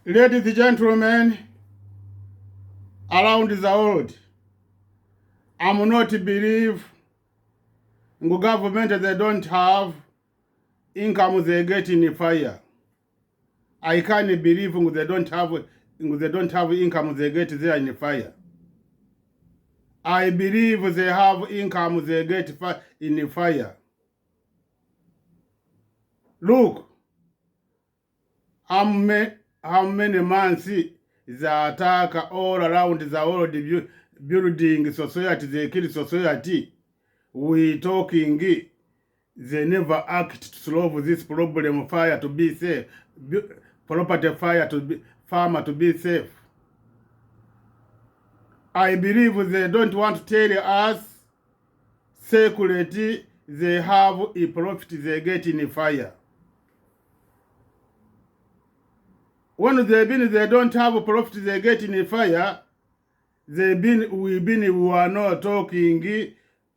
Ladies and gentlemen, around the world, I'm not believe the government they don't have income they get in fire. I can't believe they don't have income they get there in fire. I believe they have income they get in fire. Look, how many months the attack all around the world building society, they kill society. We talking, they never act to solve this problem, fire to be safe, property fire to be, farmer to be safe. I believe they don't want to tell us security, they have a profit they get in fire. When they don't have a profit they get in fire, we were not talking,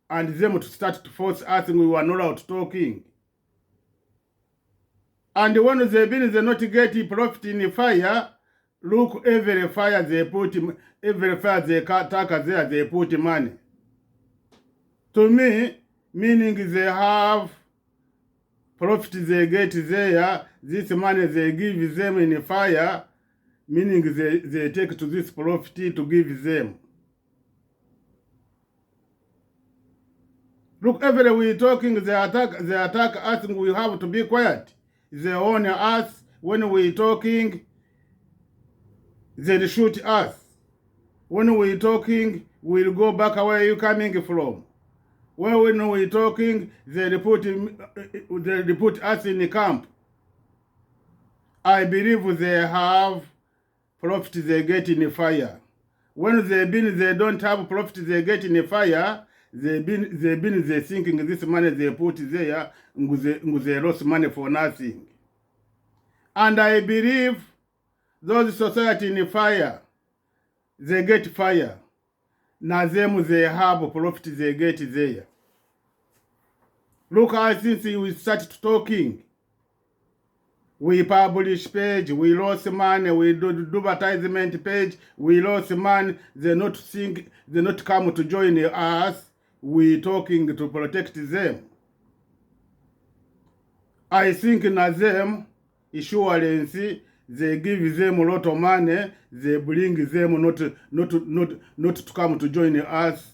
and them to start to force us, we were not out talking. And when they not get profit in fire, look, every fire they attack there, they put money. To me, meaning they have profit they get there, this money they give them in fire, meaning they take to this profit to give them. Look, every we talking, they attack us, and we have to be quiet. They own us. When we talking, they shoot us. When we talking, we'll go back where you coming from. When we talking, they put us in the camp. I believe they have profit they get in the fire. When they don't have profit they get in the fire, they thinking this money they put there, they lost money for nothing. And I believe those society in the fire, they get fire. Now them they have profit they get there. Look, since we started talking, we publish page, we lost money, we do advertisement page, we lost money, they not come to join us, we talking to protect them. I think na them, insurance, they give them a lot of money, they bring them not to come to join us,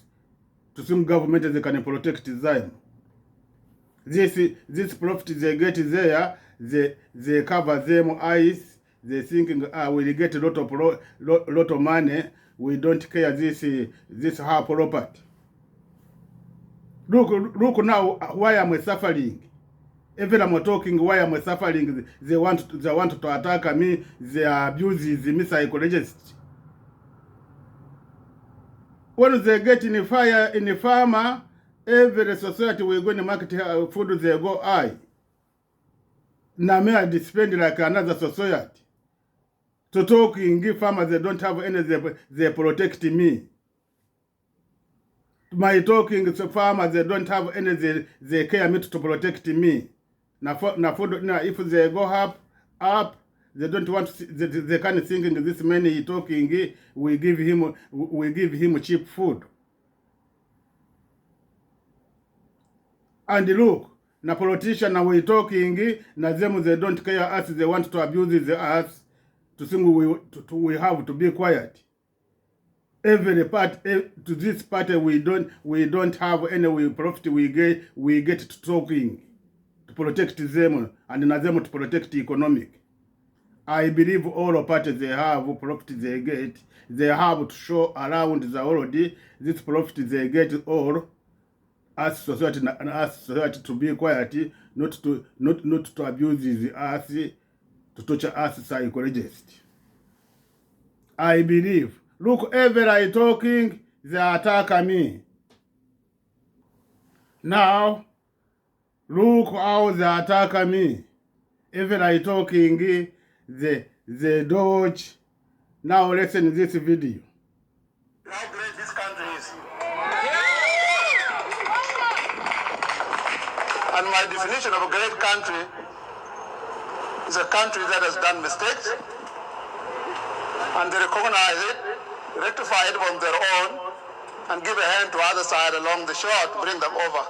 to some government they can protect them. This profit they get there, they cover them eyes, they thinking we'll get a lot of money, we don't care this our property. Look now why am I suffering? Even I'm talking why am I suffering, they want to attack me, they abuse me psychologist. When they get in the fire in the farmer, every society we're going to market food, they go high. Now me I spend like another society. To talking, give farmers they don't have any, they protect me. My talking to farmers they don't have any, they care me to protect me. Now if they go up, they don't want to, they can't think this man he talking, we give him cheap food. And look, na politician na we talking, na them they don't care us, they want to abuse us, to think we have to be quiet. Every part to this party we don't have any profit we get to talking to protect them, and na them to protect the economic. I believe all parties they have profit they get, they have to show around the world this profit they get all. As society and as society to be quiet, not to abuse us, to torture us psychologists. I believe. Look, ever I talking, they attack me. Now, look how they attack me. Ever I talking, they dodge. Now listen to this video. How great this country is. And my definition of a great country is a country that has done mistakes, and they recognize it, rectify it on their own, and give a hand to other side along the shore to bring them over.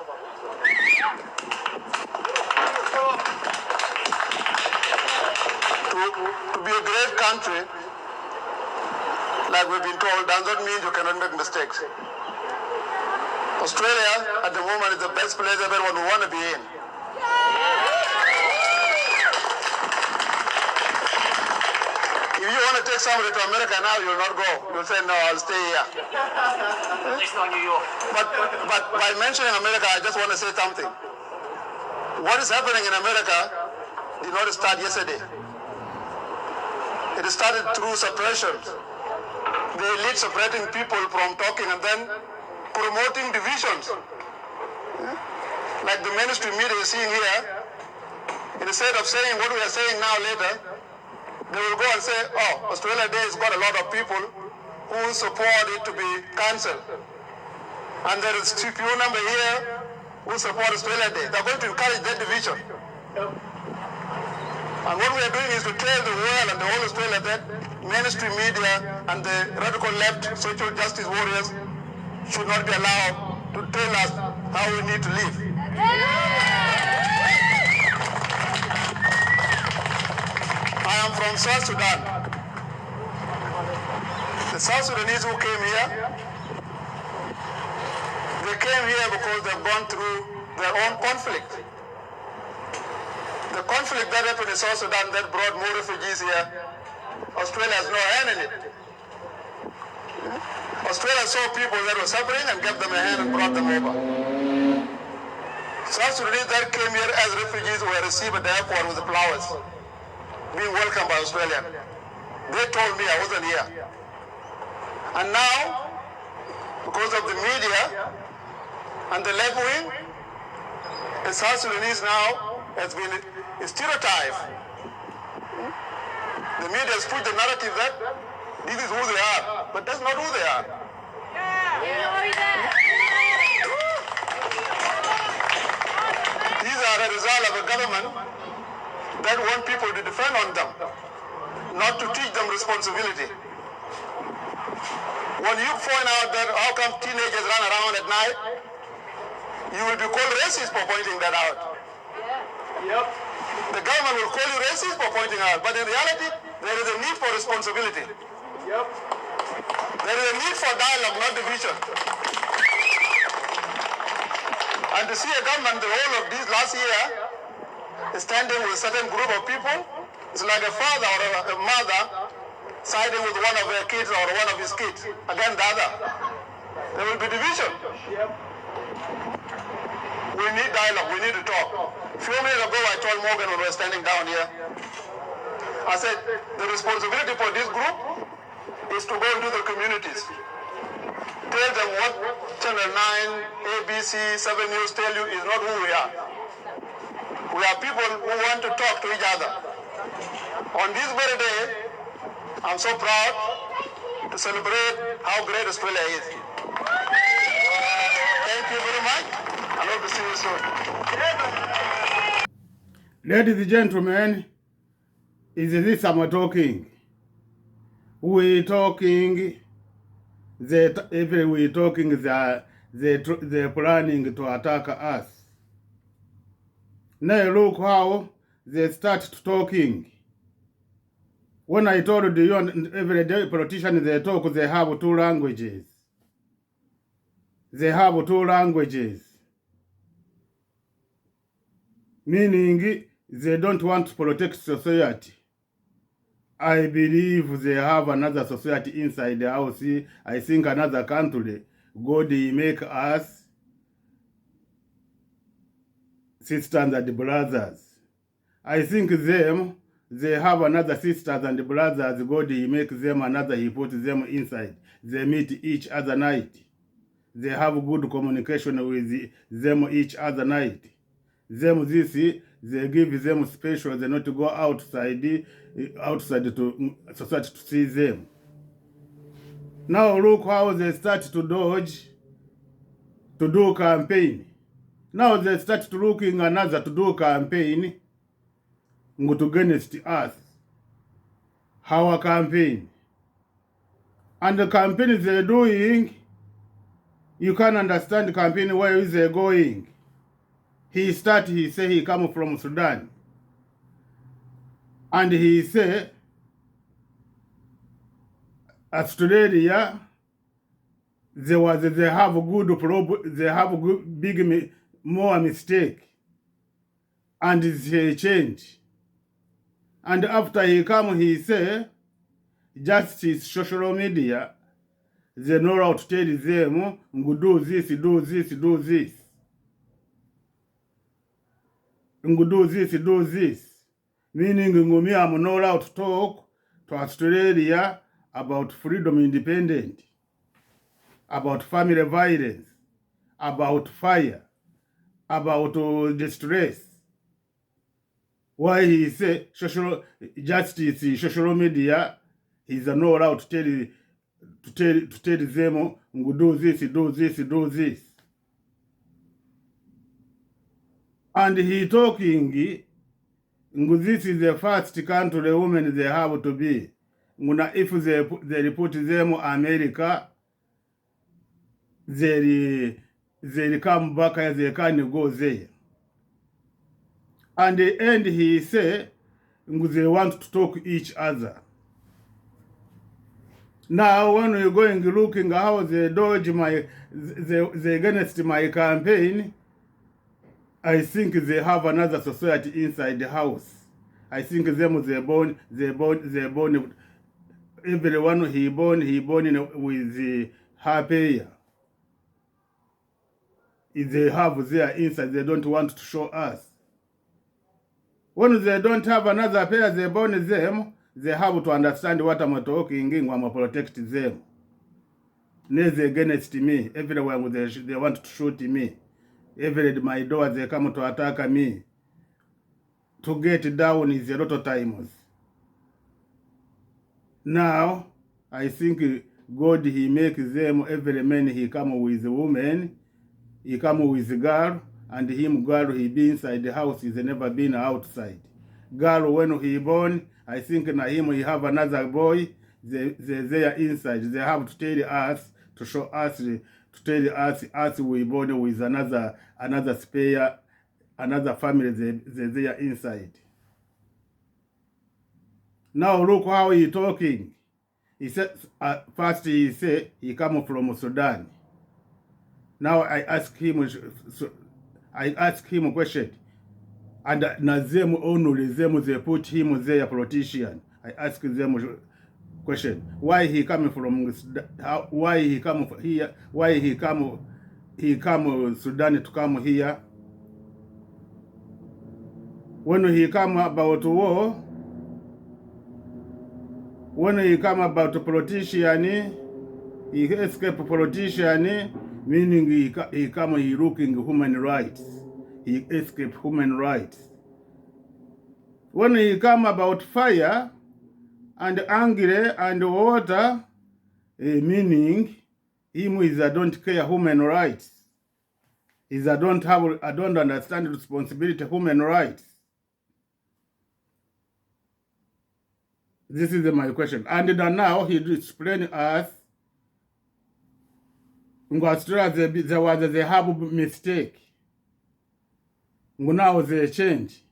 To be a great country, like we've been told, does not mean you cannot make mistakes. Australia, at the moment, is the best place everyone will want to be in. If you want to take somebody to America now, you'll not go. You'll say, no, I'll stay here. At least not New York. But by mentioning America, I just want to say something. What is happening in America did not start yesterday. It started through suppression. The elite separating people from talking and then promoting divisions. Like the mainstream media is seeing here, instead of saying what we are saying now later, they will go and say, oh, Australia Day has got a lot of people who support it to be cancelled. And there is a few number here who support Australia Day. They're going to encourage that division. And what we are doing is to tell the world and the whole Australia that mainstream media and the radical left social justice warriors should not be allowed to tell us how we need to live. I am from South Sudan. The South Sudanese who came here, they came here because they've gone through their own conflict. The conflict that happened in South Sudan that brought more refugees here, Australia has no hand in it. Australia saw people that were suffering and gave them a hand and brought them over. South Sudanese that came here as refugees were received at the airport with the flowers, being welcomed by Australia. They told me I wasn't here. And now, because of the media and the left wing, the South Sudanese now has been stereotyped. The media has put the narrative that this is who they are, but that's not who they are. These are a result of a government that want people to depend on them, not to teach them responsibility. When you find out that how come teenagers run around at night, you will be called racist for pointing that out. Yep. The government will call you racist for pointing out, but in reality, there is a need for responsibility. Yep. There is a need for dialogue, not division. And to see a government the whole of this last year standing with a certain group of people, it's like a father or a mother siding with one of their kids or one of his kids against the other. There will be division. Yep. We need dialogue, we need to talk. A few minutes ago, I told Morgan when we were standing down here, I said, the responsibility for this group is to go into the communities. Tell them what Channel 9, ABC, 7 News tell you is not who we are. We are people who want to talk to each other. On this very day, I'm so proud to celebrate how great Australia is. Thank you very much. I hope to see you soon. Ladies and gentlemen, is this I'm talking? We're talking that every we're talking that they're planning to attack us. Now look how they start talking. When I told you every day politicians they talk, they have two languages. They have two languages. Meaning they don't want to protect society. I believe they have another society inside the house. I think another country. God make us sisters and brothers. I think they have another sisters and brothers. God make them another, he put them inside. They meet each other night. They have good communication with them each other night. Them this, they give them special, they not to go outside to society to see them. Now look how they start to dodge, to do campaign. Now they start to looking another to do campaign against us. Our campaign. And the campaign they're doing, you can't understand the campaign where is they going. He say he come from Sudan. And he say Australia they have a good big more mistake. And they change. And after he come, he say justice social media, they know how to tell them, do this, do this, do this. Do this, do this. Meaning, I'm not allowed to talk to Australia about freedom independent, about family violence, about fire, about distress. Why he say social justice, social media, he's not allowed to tell them, do this, do this, do this. And he talking, this is the first country women they have to be. If they report them America, they come back as they can go there. And the end he say, they want to talk each other. Now when we're going looking how they dodge they against my campaign, I think they have another society inside the house. I think them they born everyone he born with her payer. If they have their inside, they don't want to show us. When they don't have another pair, they born them, they have to understand what I'm talking, I'm protect them. They against me. Everywhere they want to shoot me. Every my door they come to attack me. To get down is a lot of times. Now, I think God, he makes them, every man he come with a woman, he come with a girl, and him girl he be inside the house, he's never been outside. Girl, when he born, I think na him he have another boy, they are inside. They have to tell us, to show us, to tell us we born with another spare, another family, they are inside. Now look how he talking. He said, first he say he come from Sudan. Now I ask him a question. And Nazem only them they put him there politician. I ask them a question. Why he coming from why he come here? Why he come Sudan to come here? When he come about war, when he come about politician, he escape politician, meaning he come he looking human rights. He escape human rights. When he come about fire and angry and water, meaning him is I don't care human rights. Is I don't understand responsibility human rights. This is my question. And then now he explain us in Australia they have a mistake. Now they change.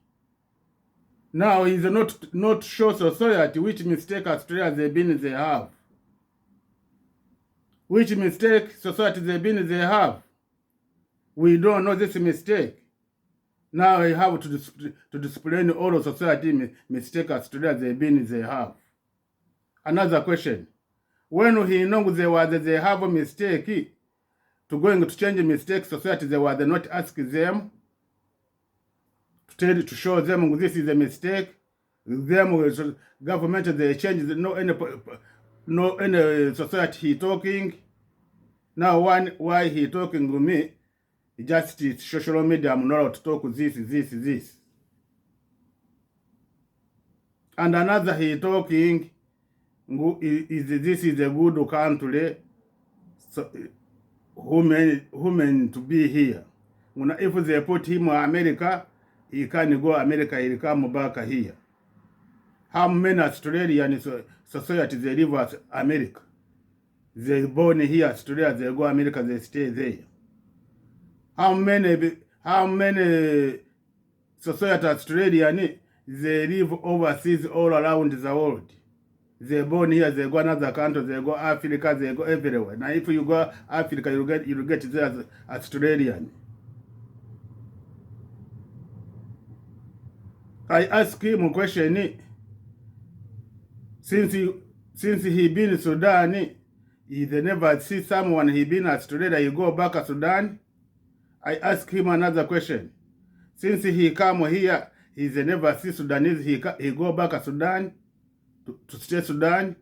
Now is not show society which mistake Australia they have. Which mistake society they have. We don't know this mistake. Now I have to explain all of society mistake Australia they have. Another question. When he knows they have a mistake, to going to change a mistake society they not ask them to show them this is a mistake. Them government they change no any society he talking. Now why he talking to me? Just social media, I'm not allowed to talk this. And another he talking this is a good country, so human to be here. If they put him in America, he can go America, he'll come back here. How many Australian society they live at America? They born here, Australia, they go America, they stay there. How many society Australian, they live overseas all around the world. They born here, they go another country, they go Africa, they go everywhere. Now if you go Africa, you get there as Australian. I ask him a question. Since he been in Sudan, he never see someone he been Australia, he go back to Sudan. I ask him another question. Since he come here, he never see Sudanese, he go back to Sudan, to stay Sudan.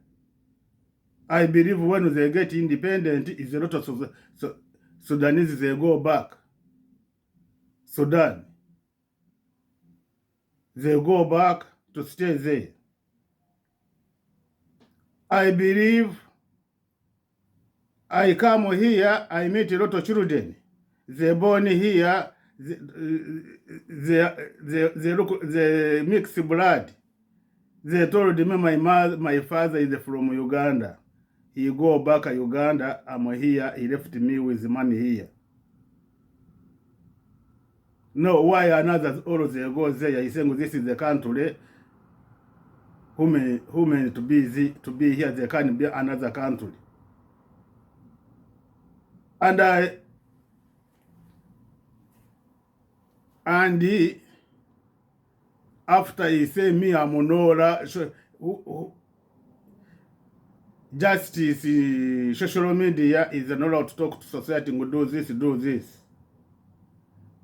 I believe when they get independent, is a lot of Sudanese, they go back. Sudan. They go back to stay there. I believe I come here, I meet a lot of children. They born here, they mix blood. They told me my father is from Uganda. He go back to Uganda, I'm here, he left me with money here. No, why another all they go there? He saying this is the country. Who may to be here? They can be another country. And after he say me amunora justice, social media is not allowed to talk to society. Do this.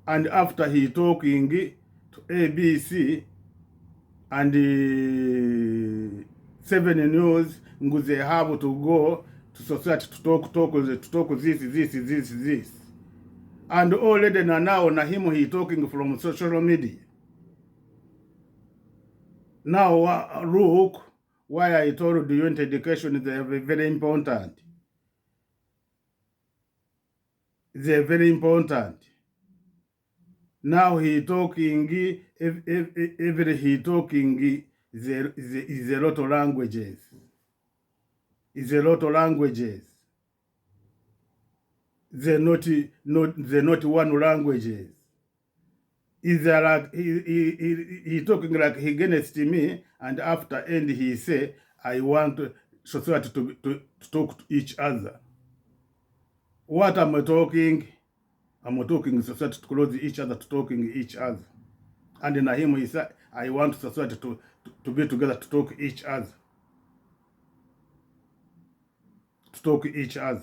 And after he talking to ABC and 7 News, they have to go to society to talk this. And already now him he talking from social media. Now look why I told you education is very important. They're very important. Now he talking, every he talking is a lot of languages. Is a lot of languages. They're not one languages. Is there like he talking like he against me, and after end he say I want society to talk to each other. What am I talking? I'm talking society to close each other, to talking each other. And in him he said, I want society to be together, to talk each other. To talk each other.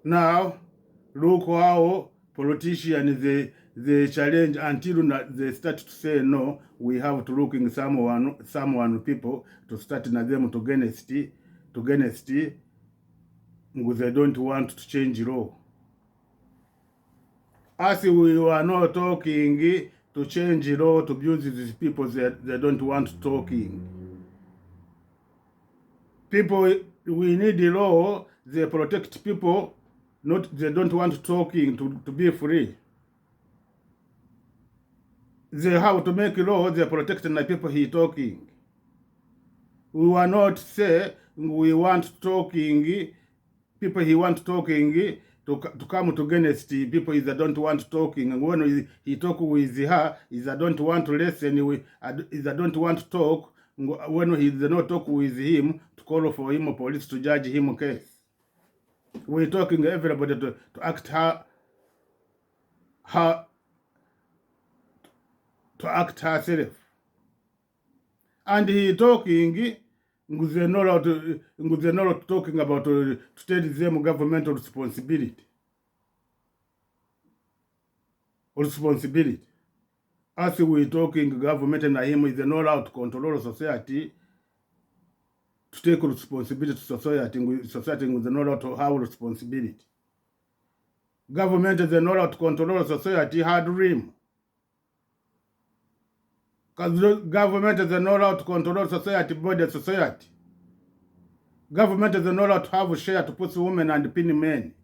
Now, look how politicians, they challenge until they start to say, no, we have to look in someone people to start in them to against because they don't want to change law. As we were not talking to change law to abuse these people, they don't want talking. People, we need the law, they protect people, they don't want talking to be free. They have to make law, they protect the people he talking. We will not say we want talking, people he want talking to come to against people is that don't want talking. And when he talk with her, is that don't want to listen, is that don't want to talk. When he does not talk with him, to call for him police to judge him case. We're talking everybody to act to act herself. And he talking, they're not talking about to take them governmental responsibility. As we're talking, government and him is not allowed to control society, to take responsibility to society. Society is not allowed to have responsibility. Government is not allowed to control society, hard dream. Because government is not allowed to control society, body society. Government is not allowed to have a share to put women and pin men.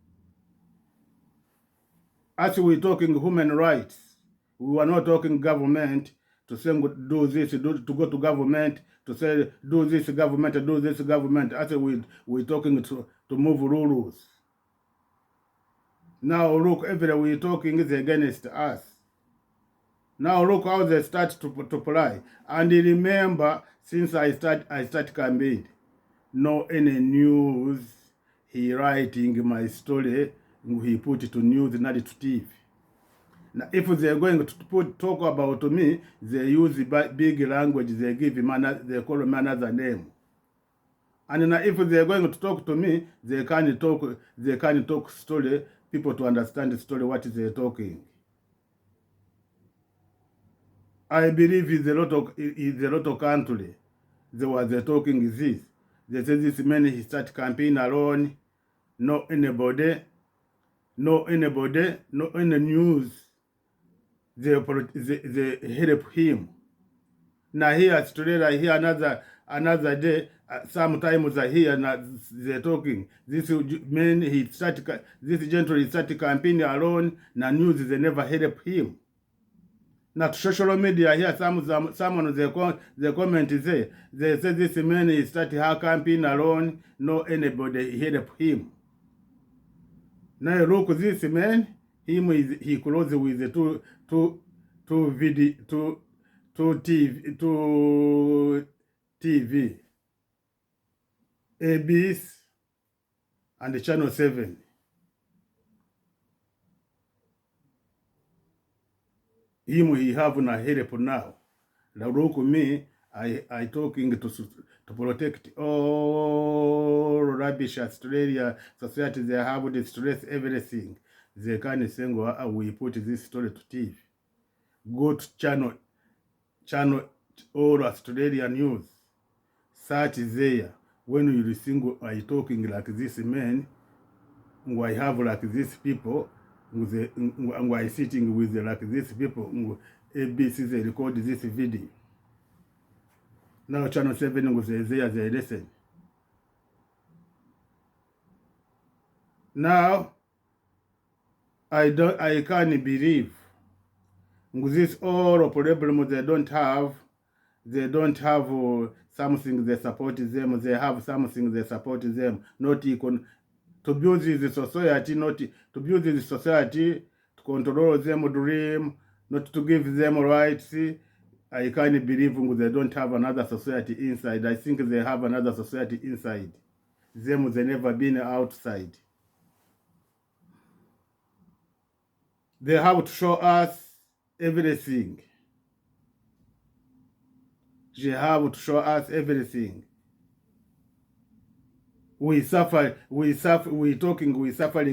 As we're talking human rights, we are not talking government to say do this, to go to government, to say do this government, do this government. I said we're talking to move rules. Now look, everywhere we're talking is against us. Now look how they start to play. And remember, since I start campaign, no any news he writing my story, he put it to news, not to TV. Now, if they're going to talk about me, they use big language, they give him they call him another name. And now if they're going to talk to me, they can talk story, people to understand the story, what they're talking. I believe it's a lot of country. They're talking this. They say this man he start campaign alone, no anybody, no any news. They help him. Now here Australia, here another day. Sometimes I hear they're talking. This man this gentleman he start campaign alone. Now news they never help him. Now social media here someone they comment they say this man he start her campaign alone. No anybody help him. Now look this man. He close with the two TV, SBS and Channel 7. He have na help now. Now look me, I talking to protect all rubbish Australia society. They have the stress everything. They can say we put this story to TV. Go to channel all Australian news. Search there. When you listen, I talking like this man, I have like these people, I sitting with like these people, ABC they record this video. Now Channel 7 was there, they listen. Now I can't believe this all problem they don't have something they support them, they have something they support them, not equal to build this society, not to build this society, to control them dream, not to give them rights. I can't believe they don't have another society inside. I think they have another society inside. Them they never been outside. They have to show us everything. They have to show us everything. We suffering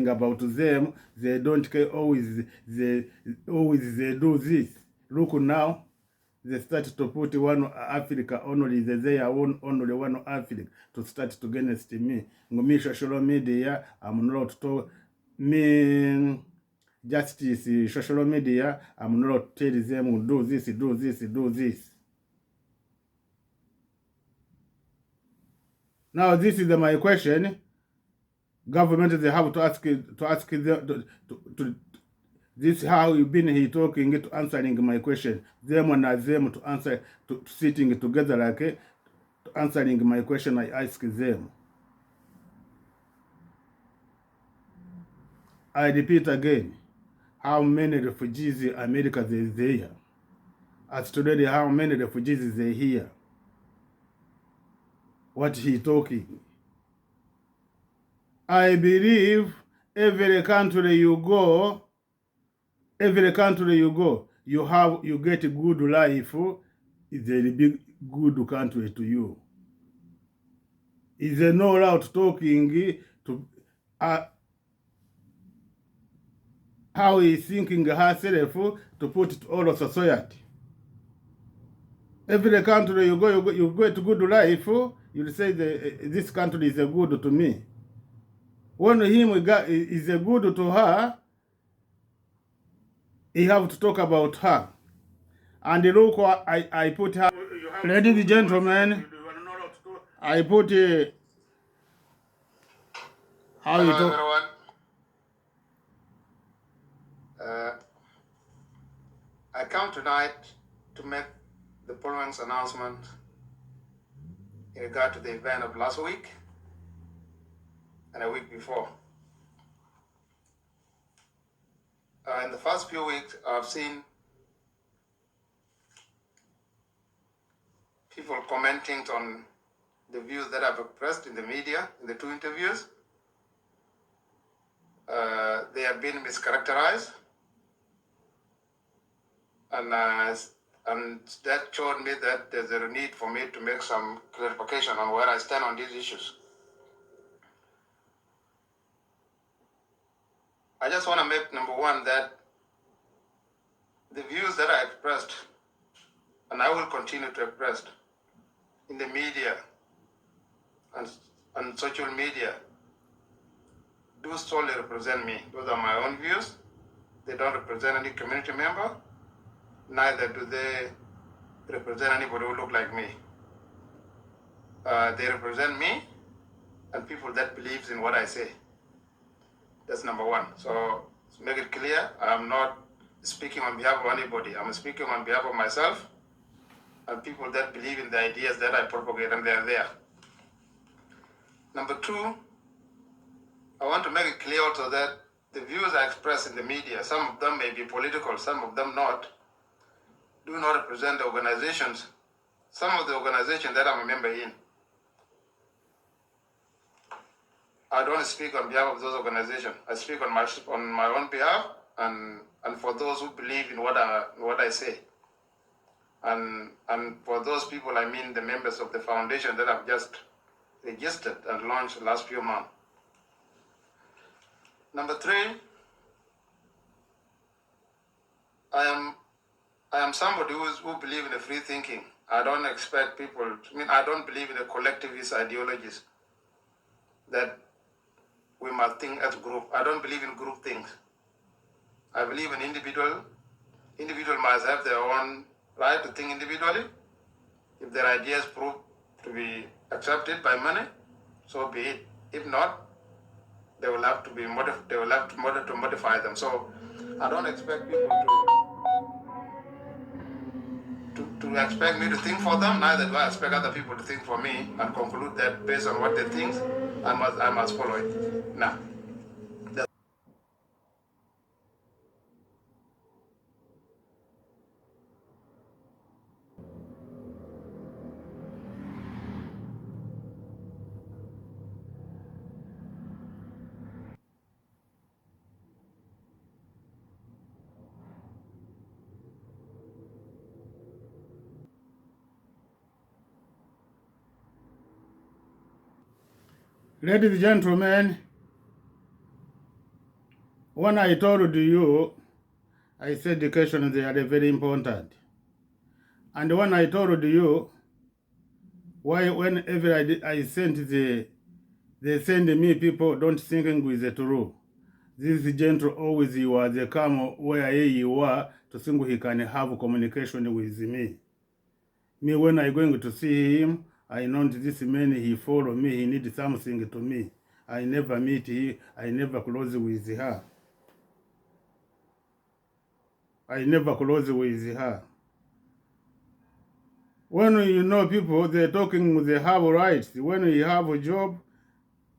about them. They don't care. Always they do this. Look now, they start to put one Africa only. They are only one Africa to start to against me. Me social media. I'm not to me justice. Social media. I'm not tell them do this, do this, do this. Now this is my question. Government they have to ask them to this how you been he talking to answering my question. Them and them to answer to sitting together like to answering my question I ask them. I repeat again. How many refugees in America is there? Australia, how many refugees is there here? What he talking? I believe every country you go, you get a good life. It's a big good country to you. Is there no route talking to how he thinking herself to put it all of society. Every country you go to good life. You say this country is a good to me. When him is a good to her, he have to talk about her. And look, I put her. Ladies and gentlemen, I put how you talk. Everyone. I come tonight to make following announcement in regard to the event of last week and a week before. In the first few weeks, I've seen people commenting on the views that I've expressed in the media in the two interviews. They have been mischaracterized, and that showed me that there's a need for me to make some clarification on where I stand on these issues. I just want to make, number one, that the views that I expressed, and I will continue to express in the media and social media, do solely represent me. Those are my own views. They don't represent any community member, neither do they represent anybody who look like me. They represent me and people that believes in what I say. That's number one. So to make it clear, I'm not speaking on behalf of anybody. I'm speaking on behalf of myself and people that believe in the ideas that I propagate, and they're there. Number two, I want to make it clear also that the views I express in the media, some of them may be political, some of them not, do not represent the organizations, some of the organizations that I'm a member in. I don't speak on behalf of those organizations. I speak on my own behalf and for those who believe in what I say. And for those people, I mean the members of the foundation that I've just registered and launched the last few months. Number three, I am somebody who believes in a free thinking. I don't expect people, I don't believe in the collectivist ideologies that we must think as a group. I don't believe in group things. I believe in individual must have their own right to think individually. If their ideas prove to be accepted by many, so be it. If not, they will have to be modify them. So I don't expect people to expect me to think for them, neither do I expect other people to think for me and conclude that based on what they think, I must follow it. Now, Ladies and gentlemen, when I told you, I said education they are very important. And when I told you, whenever I sent they send me people don't thinking with the truth. This gentle always you are, they come where you are to think he can have communication with me. Me, when I going to see him, I know this man, he follow me, he need something to me. I never meet him, I never close with her. I never close with her. When you know people, they're talking, they have rights. When you have a job,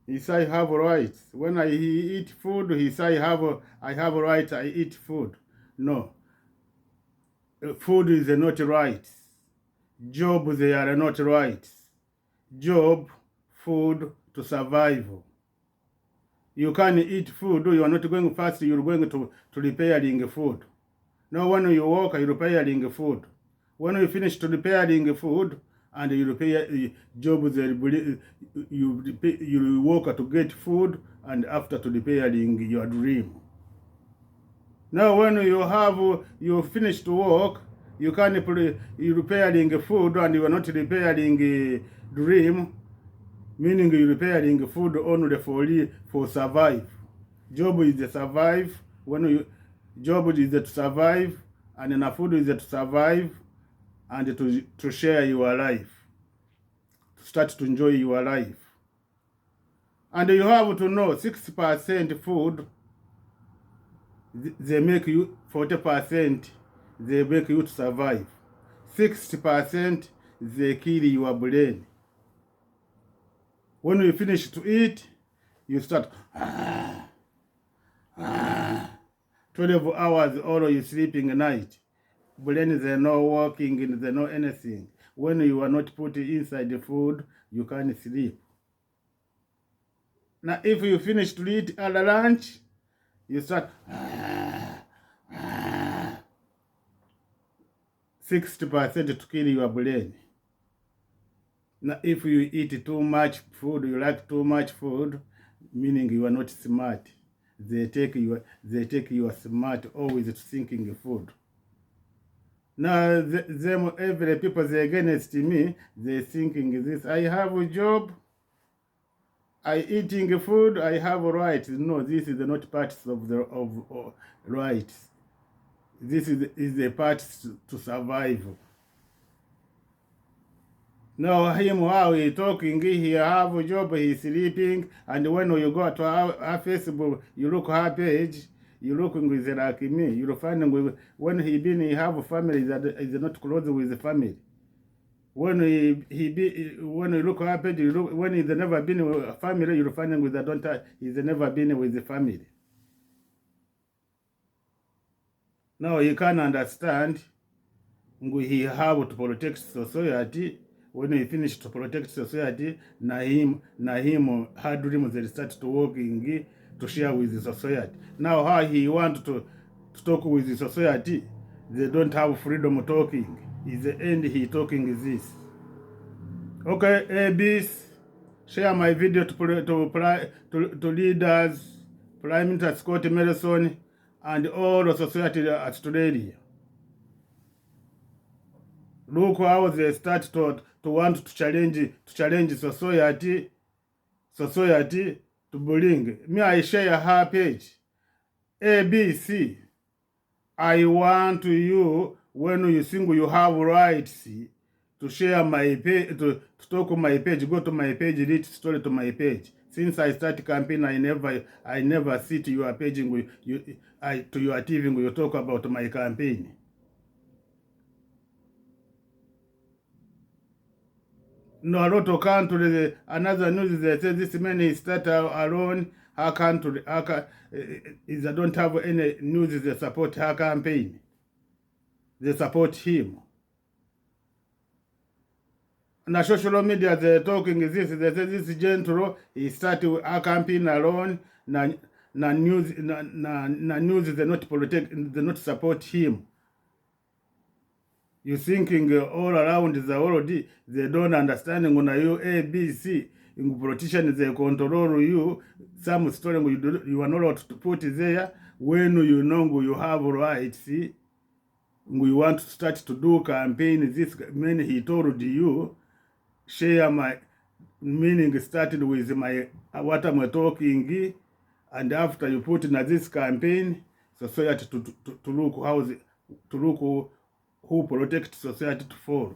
he say have rights. When I eat food, he say I have a right, I eat food. No. Food is not right. Job, they are not right. Job, food to survive. You can eat food, you are not going fast, you're going to repairing food. Now when you walk, you're repairing food. When you finish to repairing food, and you repair job, you walk to get food, and after to repairing your dream. Now when you finish to work, you can you repairing food and you are not repairing dream, meaning you repairing food only for survive. Job is to survive. Job is to survive, and then food is to survive, and to share your life, to start to enjoy your life. And you have to know 6% food, they make you 40%, they make you to survive. 60% they kill your brain. When you finish to eat, you start 12 hours or you sleeping at night. Brain is not working and they know anything. When you are not putting inside the food, you can't sleep. Now, if you finish to eat at lunch, you start 60% to kill your brain. Now, if you eat too much food, you like too much food, meaning you are not smart. They take you are smart always to thinking food. Now, them every people they against me, they thinking this. I have a job. I eating food. I have rights. No, this is not parts of the rights. This is the parts to survive. Now him how he talking, he have a job, he sleeping, and when you go to our Facebook, you look her page, you looking with like me, you'll find with when he have a family that is not close with the family. When when you look her page, you look, when he's never been with a family, you'll find him with that he's never been with the family. Now you can understand he have to protect society. When he finish to protect society, na him hard dreams they start to working to share with the society. Now how he want to talk with the society, they don't have freedom of talking. Is the end he talking is this. Okay, ABs, share my video to leaders, Prime Minister Scott Morrison, and all the society at Australia. Look how they start to want to challenge society to bring. Me, I share her page. ABC. I want you, when you think you have rights to share my page, to talk on my page, go to my page, read story to my page. Since I start campaign, I never see to your page, to your TV, you talk about my campaign. No, a lot of countries, another news, they say this man is start alone, her country, they don't have any news, they support her campaign. They support him. And the social media, they're talking this, they say this gentle, he started her campaign alone, na news, they not protect, they not support him. You thinking all around the world, they don't understand when you ABC, in politicians they control you. Some story you are not allowed to put there. When you know you have rights, we want to start to do campaign. This man he told you, share my meaning started with my what I'm talking, and after you put in this campaign, society to look how to look who protect society to follow.